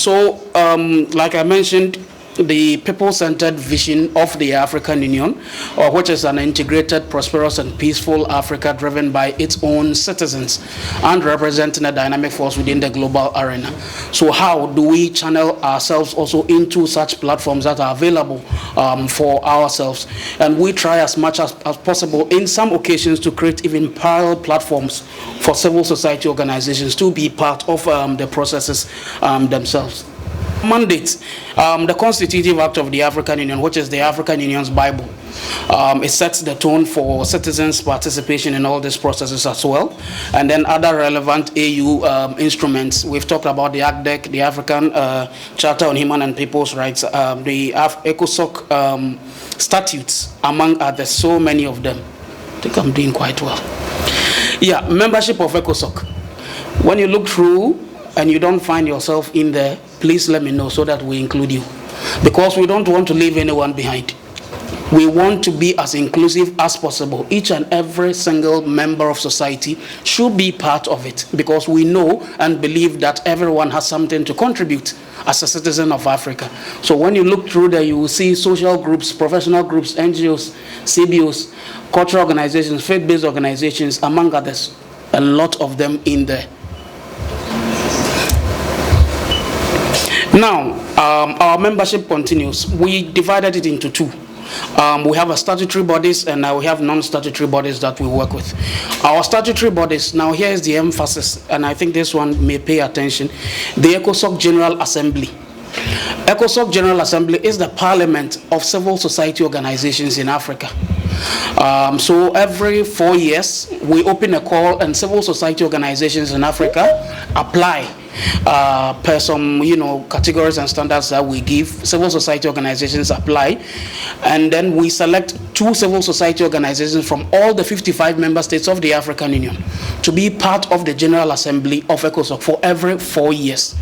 Like I mentioned, the people-centered vision of the African Union, which is an integrated, prosperous, and peaceful Africa driven by its own citizens and representing a dynamic force within the global arena. So how do we channel ourselves also into such platforms that are available for ourselves? And we try as much as possible in some occasions to create even parallel platforms for civil society organizations to be part of the processes themselves. Mandate, the Constitutive Act of the African Union, which is the African Union's Bible. It sets the tone for citizens' participation in all these processes as well. And then other relevant AU instruments. We've talked about the ACDEC, the African Charter on Human and People's Rights, the ECOSOC statutes, among others, so many of them. I think I'm doing quite well. Yeah, membership of ECOSOC. When you look through and you don't find yourself in there, please let me know so that we include you. Because we don't want to leave anyone behind. We want to be as inclusive as possible. Each and every single member of society should be part of it, because we know and believe that everyone has something to contribute as a citizen of Africa. So when you look through there, you will see social groups, professional groups, NGOs, CBOs, cultural organizations, faith-based organizations, among others, a lot of them in there. Now, our membership continues. We divided it into two. We have a statutory bodies and we have non-statutory bodies that we work with. Our statutory bodies, now here is the emphasis, and I think this one may pay attention. The ECOSOC General Assembly. ECOSOC General Assembly is the parliament of civil society organizations in Africa. So every 4 years, we open a call and civil society organizations in Africa apply per some, categories and standards that we give. Civil society organizations apply, and then we select 2 civil society organizations from all the 55 member states of the African Union to be part of the General Assembly of ECOSOC for every 4 years.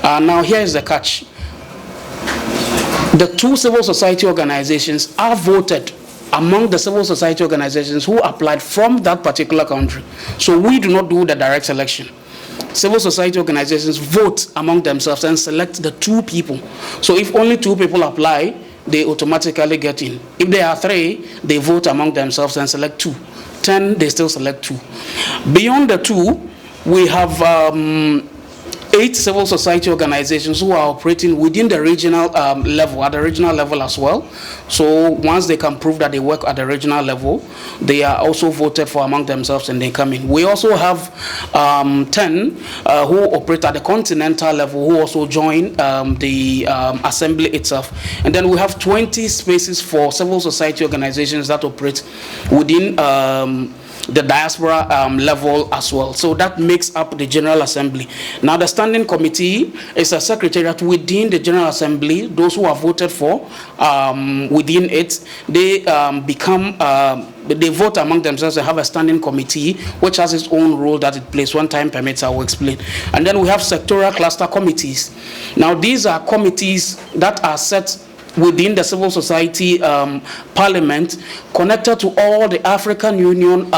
Now here is the catch. The 2 civil society organizations are voted among the civil society organizations who applied from that particular country. So we do not do the direct selection. Civil society organizations vote among themselves and select the 2 people. So if only 2 people apply, they automatically get in. If there are 3, they vote among themselves and select 2. 10, they still select 2. Beyond the 2, we have 8 civil society organizations who are operating within the regional level, at the regional level as well. So once they can prove that they work at the regional level, they are also voted for among themselves and they come in. We also have 10 who operate at the continental level who also join the assembly itself. And then we have 20 spaces for civil society organizations that operate within the diaspora level as well. So that makes up the General Assembly. Now the Standing Committee is a secretariat within the General Assembly. Those who are voted for within it, they they vote among themselves and have a Standing Committee which has its own role that it plays. One time permits, I will explain. And then we have sectoral cluster committees. Now these are committees that are set within the civil society parliament, connected to all the African Union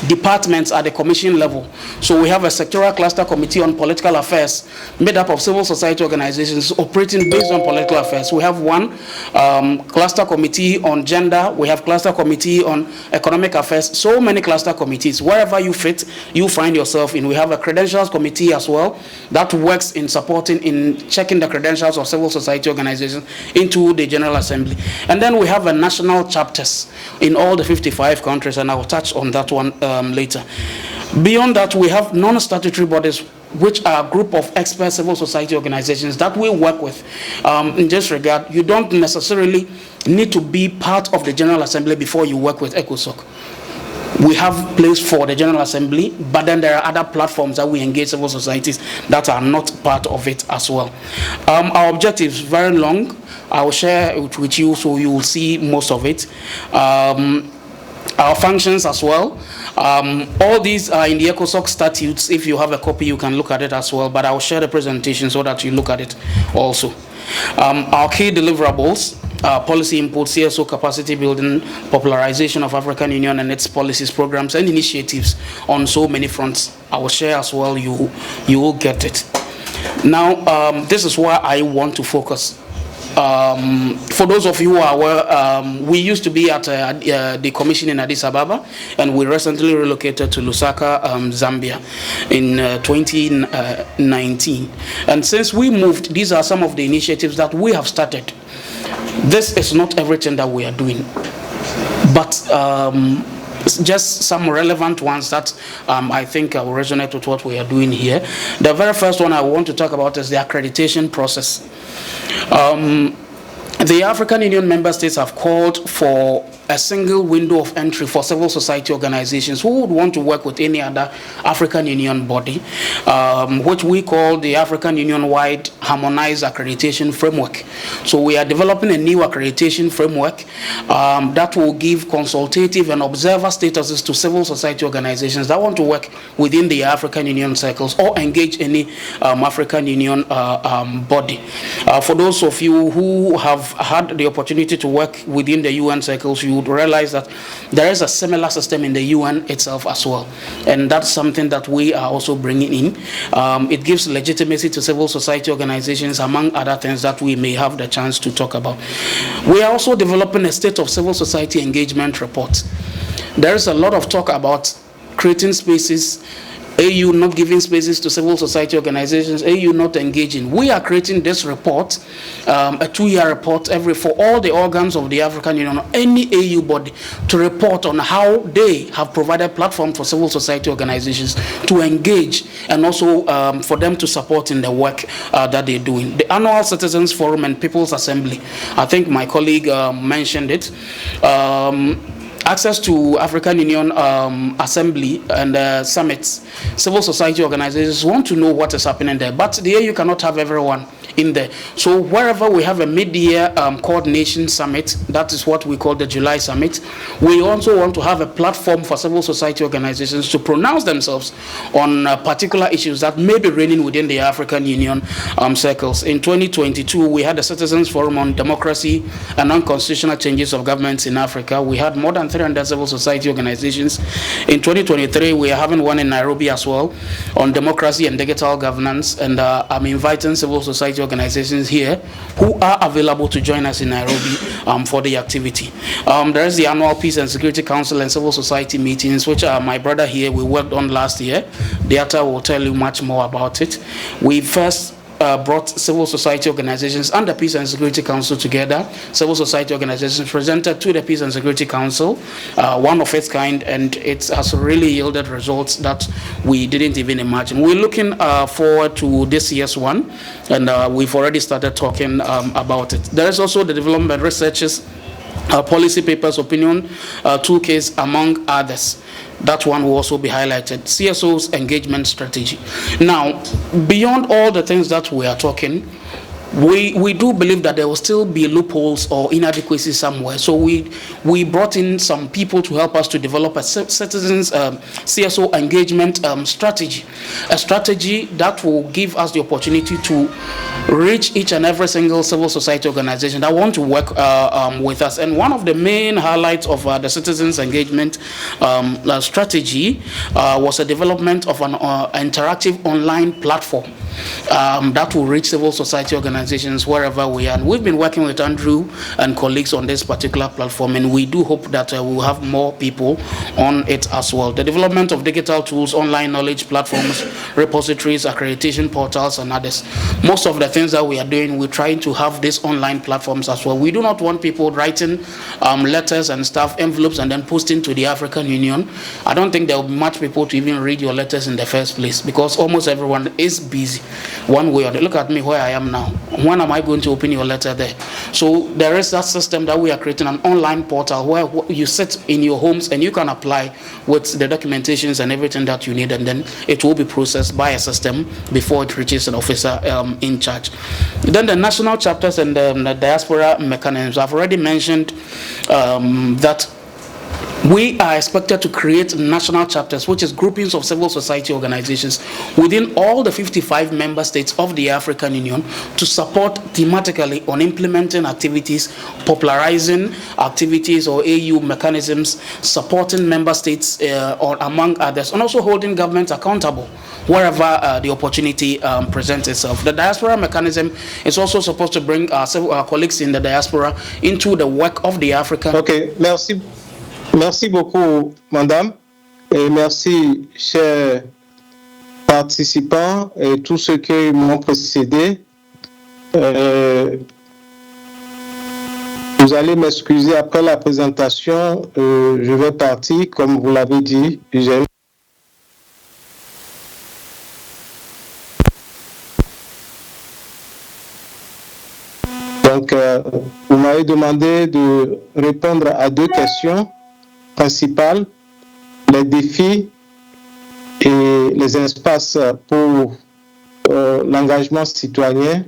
departments at the commission level. So we have a sectoral cluster committee on political affairs made up of civil society organizations operating based on political affairs. We have one cluster committee on gender. We have cluster committee on economic affairs. So many cluster committees. Wherever you fit, you find yourself in. We have a credentials committee as well that works in supporting, in checking the credentials of civil society organizations into the General Assembly. And then we have a national chapters in all the 55 countries, and I will touch on that one later. Beyond that, we have non-statutory bodies, which are a group of expert civil society organizations that we work with. In this regard, you don't necessarily need to be part of the General Assembly before you work with ECOSOC. We have place for the General Assembly, but then there are other platforms that we engage civil societies that are not part of it as well. Our objectives, very long. I will share it with you so you will see most of it. Our functions as well. All these are in the ECOSOC statutes. If you have a copy, you can look at it as well, but I will share the presentation so that you look at it also. Our key deliverables, policy input, CSO capacity building, popularization of African Union and its policies, programs, and initiatives on so many fronts. I will share as well, you will get it. Now, this is where I want to focus. For those of you who are aware, we used to be at the commission in Addis Ababa, and we recently relocated to Lusaka, Zambia in 2019. And since we moved, these are some of the initiatives that we have started. This is not everything that we are doing, but just some relevant ones that I think will resonate with what we are doing here. The very first one I want to talk about is the accreditation process. The African Union member states have called for a single window of entry for civil society organizations who would want to work with any other African Union body, which we call the African Union-wide Harmonized Accreditation Framework. So we are developing a new accreditation framework that will give consultative and observer statuses to civil society organizations that want to work within the African Union circles or engage any African Union body. For those of you who have had the opportunity to work within the UN circles, you would realize that there is a similar system in the UN itself as well, and that's something that we are also bringing in. It gives legitimacy to civil society organizations, among other things that we may have the chance to talk about. We are also developing a state of civil society engagement report. There is a lot of talk about creating spaces, AU not giving spaces to civil society organizations, AU not engaging. We are creating this report, a 2-year report for all the organs of the African Union, any AU body, to report on how they have provided platform for civil society organizations to engage, and also for them to support in the work that they're doing. The annual Citizens Forum and People's Assembly, I think my colleague mentioned it. Access to African Union Assembly and summits. Civil society organizations want to know what is happening there, but the AU cannot have everyone in there. So wherever we have a mid-year coordination summit, that is what we call the July summit, we also want to have a platform for civil society organizations to pronounce themselves on particular issues that may be reigning within the African Union circles. In 2022, we had a Citizens Forum on democracy and unconstitutional changes of governments in Africa. We had more than 300 civil society organizations. In 2023, we are having one in Nairobi as well on democracy and digital governance, and I'm inviting civil society organizations here who are available to join us in Nairobi for the activity. There is the annual Peace and Security Council and civil society meetings, which my brother here, we worked on last year. Diatta will tell you much more about it. We first brought civil society organizations and the Peace and Security Council together. Civil society organizations presented to the Peace and Security Council, one of its kind, and it has really yielded results that we didn't even imagine. We're looking forward to this year's one, and we've already started talking about it. There is also the development researches, policy papers, opinion toolkits, among others. That one will also be highlighted. CSO's engagement strategy. Now, beyond all the things that we are talking, we do believe that there will still be loopholes or inadequacies somewhere. So we brought in some people to help us to develop a citizens CSO engagement strategy. A strategy that will give us the opportunity to reach each and every single civil society organization that want to work with us. And one of the main highlights of the citizens engagement strategy was a development of an interactive online platform that will reach civil society organizations wherever we are. And we've been working with Andrew and colleagues on this particular platform, and we do hope that we'll have more people on it as well. The development of digital tools, online knowledge platforms, repositories, accreditation portals, and others. Most of the things that we are doing, we're trying to have these online platforms as well. We do not want people writing letters and stuff, envelopes, and then posting to the African Union. I don't think there will be much people to even read your letters in the first place, because almost everyone is busy one way or the other. Look at me where I am now. When am I going to open your letter there? So there is that system that we are creating, an online portal where you sit in your homes and you can apply with the documentations and everything that you need, and then it will be processed by a system before it reaches an officer in charge. Then the national chapters and the diaspora mechanisms. I've already mentioned that We are expected to create national chapters, which is groupings of civil society organizations within all the 55 member states of the African Union to support thematically on implementing activities, popularizing activities or AU mechanisms, supporting member states or among others, and also holding governments accountable wherever the opportunity presents itself. The diaspora mechanism is also supposed to bring our colleagues in the diaspora into the work of the African. Okay, merci. Merci beaucoup, madame, et merci, chers participants et tous ceux qui m'ont précédé. Vous allez m'excuser après la présentation, je vais partir, comme vous l'avez dit. Donc, vous m'avez demandé de répondre à deux questions principales, les défis et les espaces pour l'engagement citoyen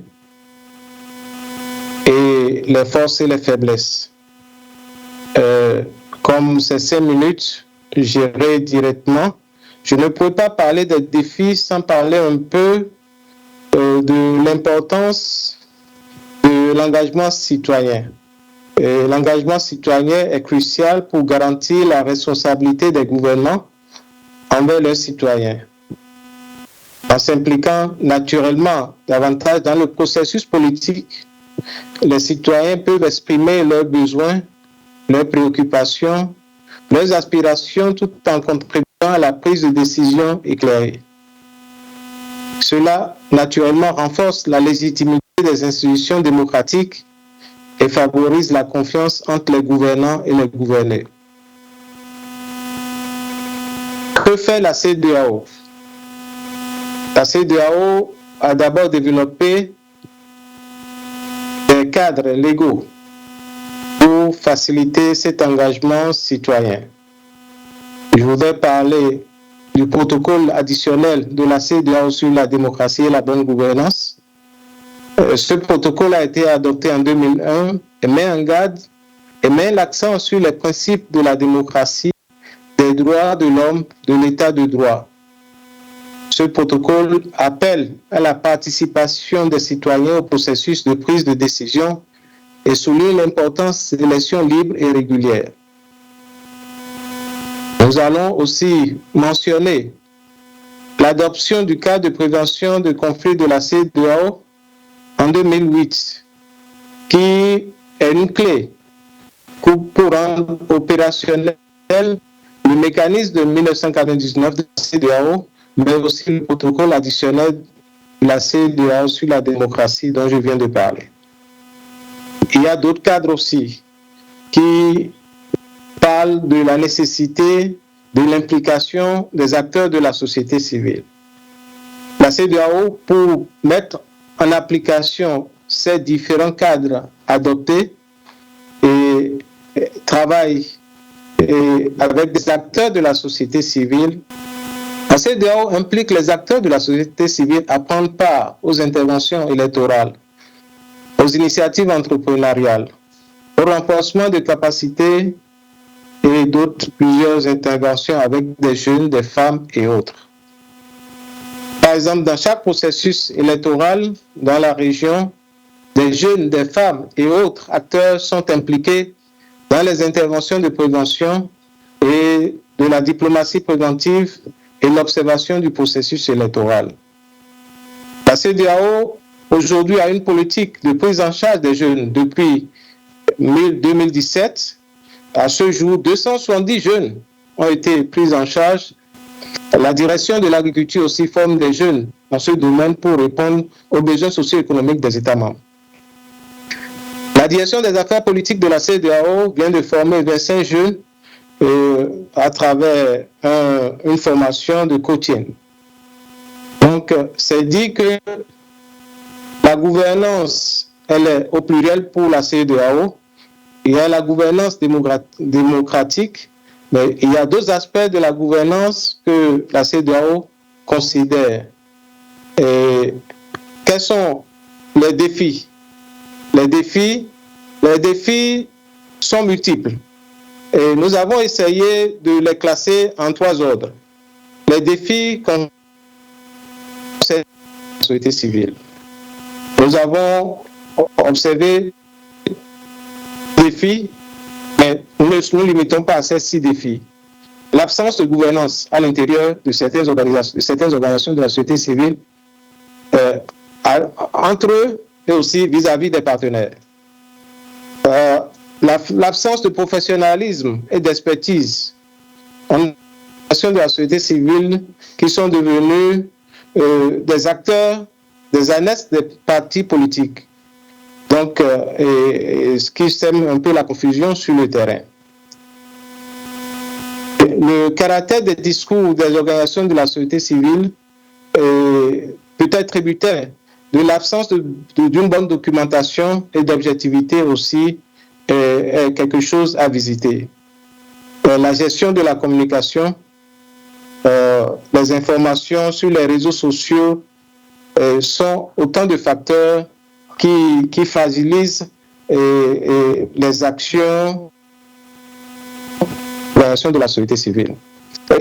et les forces et les faiblesses. Comme c'est 5 minutes, j'irai directement. Je ne peux pas parler des défis sans parler un peu de l'importance de l'engagement citoyen. L'engagement citoyen est crucial pour garantir la responsabilité des gouvernements envers leurs citoyens. En s'impliquant naturellement davantage dans le processus politique, les citoyens peuvent exprimer leurs besoins, leurs préoccupations, leurs aspirations tout en contribuant à la prise de décision éclairée. Cela, naturellement, renforce la légitimité des institutions démocratiques et favorise la confiance entre les gouvernants et les gouvernés. Que fait la CEDEAO? La CEDEAO a d'abord développé des cadres légaux pour faciliter cet engagement citoyen. Je voudrais parler du protocole additionnel de la CEDEAO sur la démocratie et la bonne gouvernance. Ce protocole a été adopté en 2001 et met en garde et met l'accent sur les principes de la démocratie, des droits de l'homme, de l'état de droit. Ce protocole appelle à la participation des citoyens au processus de prise de décision et souligne l'importance d'élections libres et régulières. Nous allons aussi mentionner l'adoption du cadre de prévention de conflits de la CEDEAO en 2008, qui est une clé pour rendre opérationnel le mécanisme de 1999 de la CEDEAO, mais aussi le protocole additionnel de la CEDEAO sur la démocratie dont je viens de parler. Il y a d'autres cadres aussi qui parlent de la nécessité de l'implication des acteurs de la société civile. La CEDEAO, pour mettre en application ces différents cadres adoptés et travaille avec des acteurs de la société civile. La CEDEAO implique les acteurs de la société civile à prendre part aux interventions électorales, aux initiatives entrepreneuriales, au renforcement des capacités et plusieurs interventions avec des jeunes, des femmes et autres. Par exemple, dans chaque processus électoral dans la région, des jeunes, des femmes et autres acteurs sont impliqués dans les interventions de prévention et de la diplomatie préventive et l'observation du processus électoral. La CEDEAO aujourd'hui a une politique de prise en charge des jeunes depuis 2017. À ce jour, 270 jeunes ont été pris en charge. La direction de l'agriculture aussi forme des jeunes dans ce domaine pour répondre aux besoins socio-économiques des États membres. La direction des affaires politiques de la CEDEAO vient de former 25 jeunes à travers une formation de coaching. Donc, c'est dit que la gouvernance, elle est au pluriel pour la CEDEAO. Il y a la gouvernance démocratique, mais il y a d'autres aspects de la gouvernance que la CEDEAO considère. Et quels sont les défis? Les défis sont multiples. Et nous avons essayé de les classer en 3 ordres. Les défis concernent la société civile. Nous avons observé les défis, mais nous ne nous limitons pas à ces 6 défis. L'absence de gouvernance à l'intérieur de certaines organisations de la société civile, entre eux et aussi vis-à-vis des partenaires. L'absence de professionnalisme et d'expertise en de la société civile qui sont devenus des acteurs, des annexes des partis politiques. Donc, ce qui sème un peu la confusion sur le terrain. Le caractère des discours des organisations de la société civile peut être tributaire de l'absence d'une bonne documentation et d'objectivité aussi est quelque chose à visiter. La gestion de la communication, les informations sur les réseaux sociaux sont autant de facteurs qui fragilisent les actions de la société civile.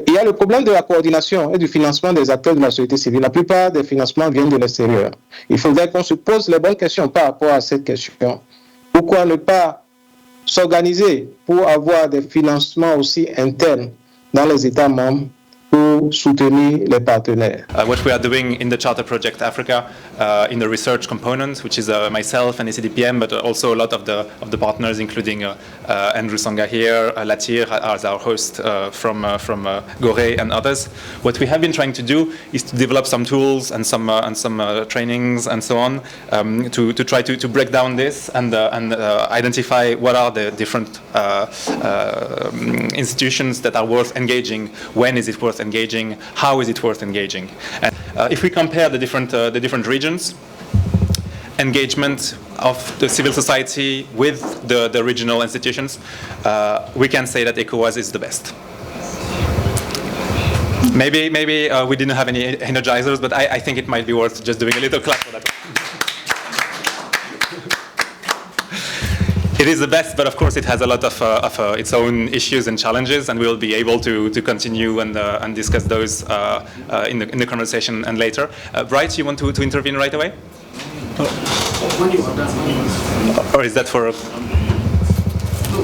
Il y a le problème de la coordination et du financement des acteurs de la société civile. La plupart des financements viennent de l'extérieur. Il faudrait qu'on se pose les bonnes questions par rapport à cette question. Pourquoi ne pas s'organiser pour avoir des financements aussi internes dans les États membres pour soutenir les partenaires. What we are doing in the Charter Project Africa, in the research component, which is myself and ECDPM, but also a lot of the partners, including Andrew Sanga here, Latir as our host from Gorée and others. What we have been trying to do is to develop some tools and some trainings and so on to try to break down this and identify what are the different institutions that are worth engaging. When is it worth engaging? How is it worth engaging? And if we compare the different regions, engagement of the civil society with the regional institutions, we can say that ECOWAS is the best. Maybe we didn't have any energizers, but I think it might be worth just doing a little clap for that. It is the best, but of course it has a lot of its own issues and challenges, and we will be able to continue and discuss those in the conversation and later. Bright, you want to intervene right away? When you are done. Or is that for?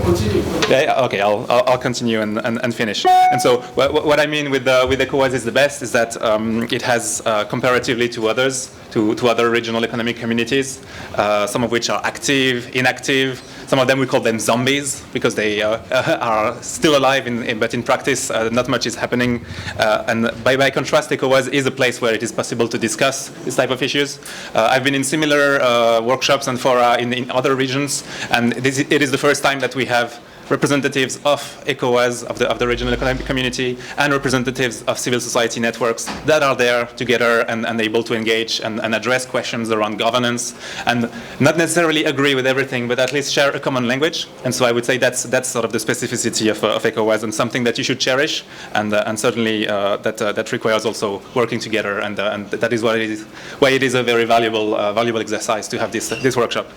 Continue. Yeah, okay, I'll continue and finish. And so what I mean with ECOWAS is the best is that it has comparatively to others, to other regional economic communities, some of which are active, inactive. Some of them we call them zombies because they are still alive, but in practice not much is happening. And by contrast, ECOWAS is a place where it is possible to discuss this type of issues. I've been in similar workshops and fora in other regions, and it is the first time that we have representatives of ECOWAS, of the regional economic community, and representatives of civil society networks that are there together and able to engage and address questions around governance, and not necessarily agree with everything, but at least share a common language. And so I would say that's sort of the specificity of ECOWAS, and something that you should cherish, and certainly that requires also working together, and that is why it is a very valuable exercise to have this workshop.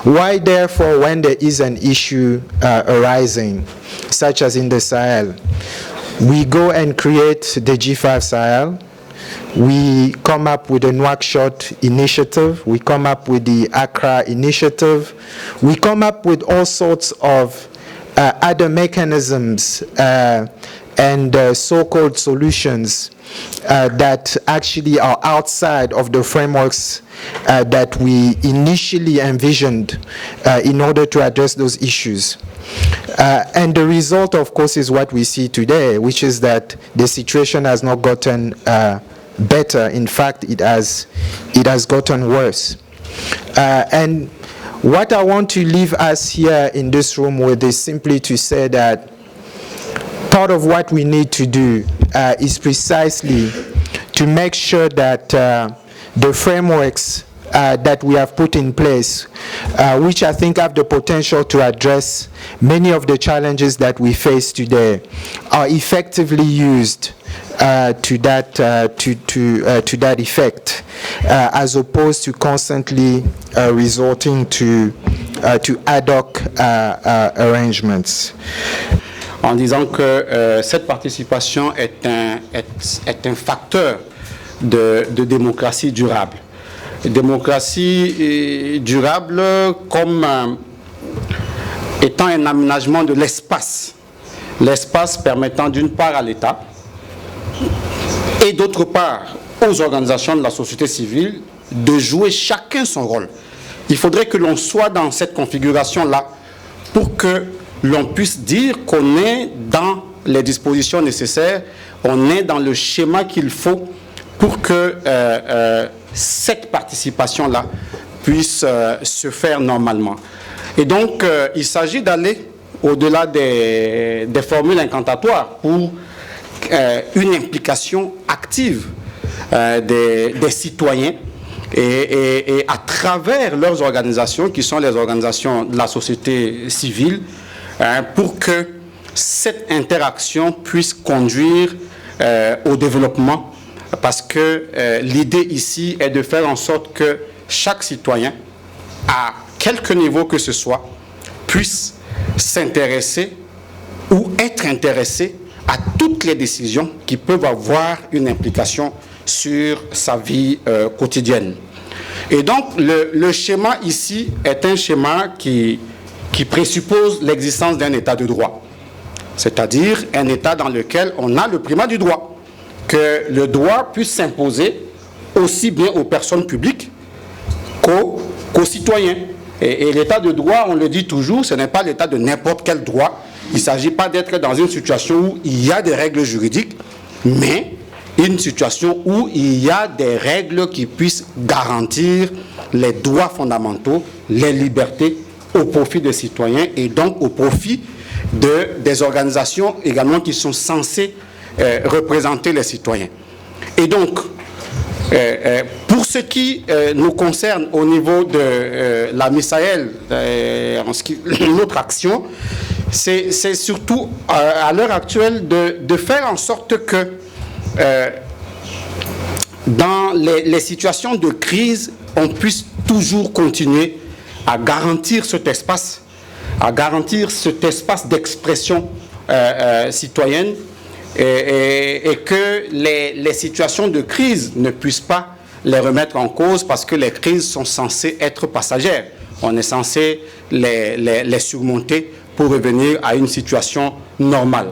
Why, therefore, when there is an issue arising, such as in the Sahel, we go and create the G5 Sahel, we come up with a Nouakchott initiative, we come up with the Accra initiative, we come up with all sorts of other mechanisms and so-called solutions that actually are outside of the frameworks that we initially envisioned in order to address those issues. And the result, of course, is what we see today, which is that the situation has not gotten better. In fact, it has gotten worse. And what I want to leave us here in this room with is simply to say that part of what we need to do is precisely to make sure that the frameworks that we have put in place, which I think have the potential to address many of the challenges that we face today, are effectively used to that effect, as opposed to constantly resorting to ad hoc arrangements. En disant que cette participation est un facteur de démocratie durable. Démocratie durable comme étant un aménagement de l'espace. L'espace permettant d'une part à l'État et d'autre part aux organisations de la société civile de jouer chacun son rôle. Il faudrait que l'on soit dans cette configuration-là pour que l'on puisse dire qu'on est dans les dispositions nécessaires, on est dans le schéma qu'il faut pour que cette participation-là puisse se faire normalement. Et donc, il s'agit d'aller au-delà des formules incantatoires pour une implication active des citoyens et à travers leurs organisations, qui sont les organisations de la société civile, pour que cette interaction puisse conduire au développement, parce que l'idée ici est de faire en sorte que chaque citoyen, à quelque niveau que ce soit, puisse s'intéresser ou être intéressé à toutes les décisions qui peuvent avoir une implication sur sa vie quotidienne. Et donc, le schéma ici est un schéma qui présuppose l'existence d'un état de droit, c'est-à-dire un état dans lequel on a le primat du droit, que le droit puisse s'imposer aussi bien aux personnes publiques qu'aux citoyens. Et l'état de droit, on le dit toujours, ce n'est pas l'état de n'importe quel droit. Il ne s'agit pas d'être dans une situation où il y a des règles juridiques, mais une situation où il y a des règles qui puissent garantir les droits fondamentaux, les libertés au profit des citoyens et donc au profit des organisations également qui sont censées représenter les citoyens. Et donc, pour ce qui nous concerne au niveau de la Misaël, notre action, c'est surtout à l'heure actuelle de faire en sorte que dans les situations de crise, on puisse toujours continuer à garantir cet espace d'expression citoyenne et que les situations de crise ne puissent pas les remettre en cause parce que les crises sont censées être passagères. On est censé les surmonter pour revenir à une situation normale.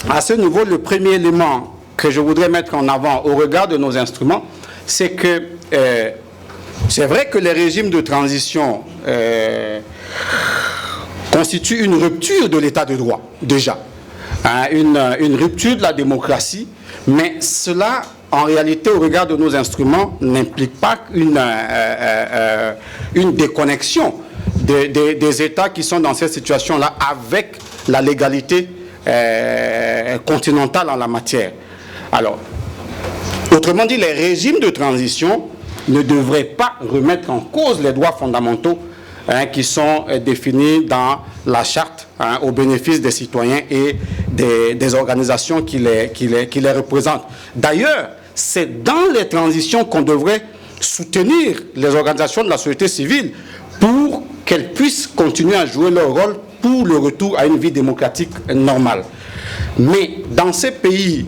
À ce niveau, le premier élément que je voudrais mettre en avant au regard de nos instruments, c'est que c'est vrai que les régimes de transition constituent une rupture de l'état de droit, déjà. Une rupture de la démocratie, mais cela, en réalité, au regard de nos instruments, n'implique pas une déconnexion des États qui sont dans cette situation-là avec la légalité continentale en la matière. Alors, autrement dit, les régimes de transition ne devraient pas remettre en cause les droits fondamentaux qui sont définis dans la charte au bénéfice des citoyens et des organisations qui les représentent. D'ailleurs, c'est dans les transitions qu'on devrait soutenir les organisations de la société civile pour qu'elles puissent continuer à jouer leur rôle pour le retour à une vie démocratique normale. Mais dans ces pays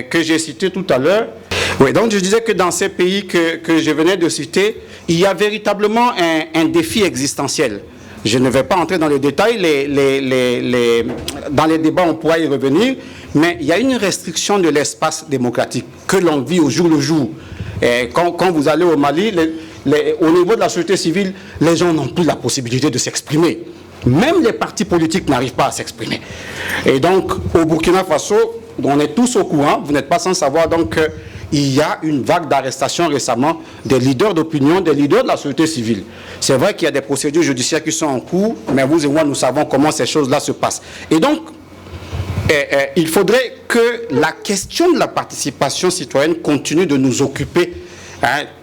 que j'ai cités tout à l'heure, oui, donc je disais que dans ces pays que je venais de citer, il y a véritablement un défi existentiel. Je ne vais pas entrer dans les détails, dans les débats on pourra y revenir, mais il y a une restriction de l'espace démocratique que l'on vit au jour le jour. Quand vous allez au Mali, au niveau de la société civile, les gens n'ont plus la possibilité de s'exprimer. Même les partis politiques n'arrivent pas à s'exprimer. Et donc, au Burkina Faso, on est tous au courant, vous n'êtes pas sans savoir donc il y a une vague d'arrestations récemment des leaders d'opinion, des leaders de la société civile. C'est vrai qu'il y a des procédures judiciaires qui sont en cours, mais vous et moi, nous savons comment ces choses-là se passent. Et donc, il faudrait que la question de la participation citoyenne continue de nous occuper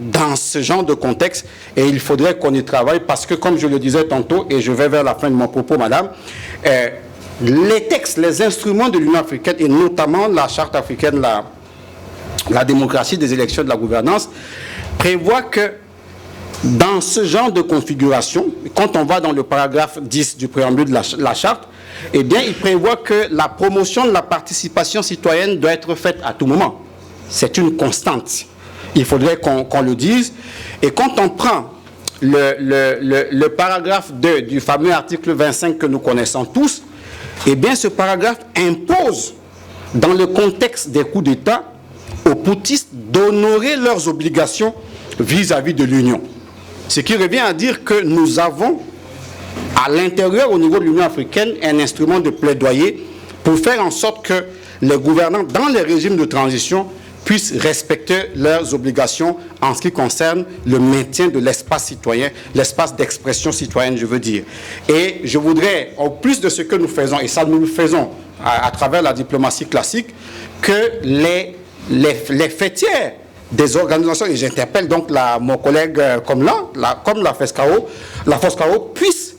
dans ce genre de contexte, et il faudrait qu'on y travaille parce que, comme je le disais tantôt, et je vais vers la fin de mon propos, madame, les textes, les instruments de l'Union africaine, et notamment la charte africaine, la démocratie des élections de la gouvernance, prévoient que dans ce genre de configuration, quand on va dans le paragraphe 10 du préambule de la charte, eh bien, il prévoit que la promotion de la participation citoyenne doit être faite à tout moment. C'est une constante. Il faudrait qu'on le dise. Et quand on prend le paragraphe 2 du fameux article 25 que nous connaissons tous, eh bien, ce paragraphe impose, dans le contexte des coups d'État, aux poutistes d'honorer leurs obligations vis-à-vis de l'Union. Ce qui revient à dire que nous avons, à l'intérieur, au niveau de l'Union africaine, un instrument de plaidoyer pour faire en sorte que les gouvernants, dans les régimes de transition, puissent respecter leurs obligations en ce qui concerne le maintien de l'espace citoyen, l'espace d'expression citoyenne, je veux dire. Et je voudrais, en plus de ce que nous faisons, et ça nous le faisons à travers la diplomatie classique, que les fêtières des organisations, et j'interpelle donc mon collègue Komlan, comme la FOSCAO, puissent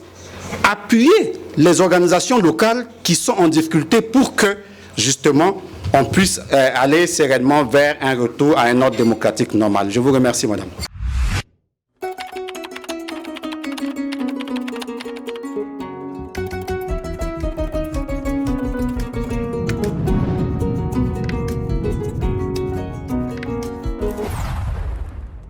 appuyer les organisations locales qui sont en difficulté pour que, justement, on puisse aller sereinement vers un retour à un ordre démocratique normal. Je vous remercie, madame.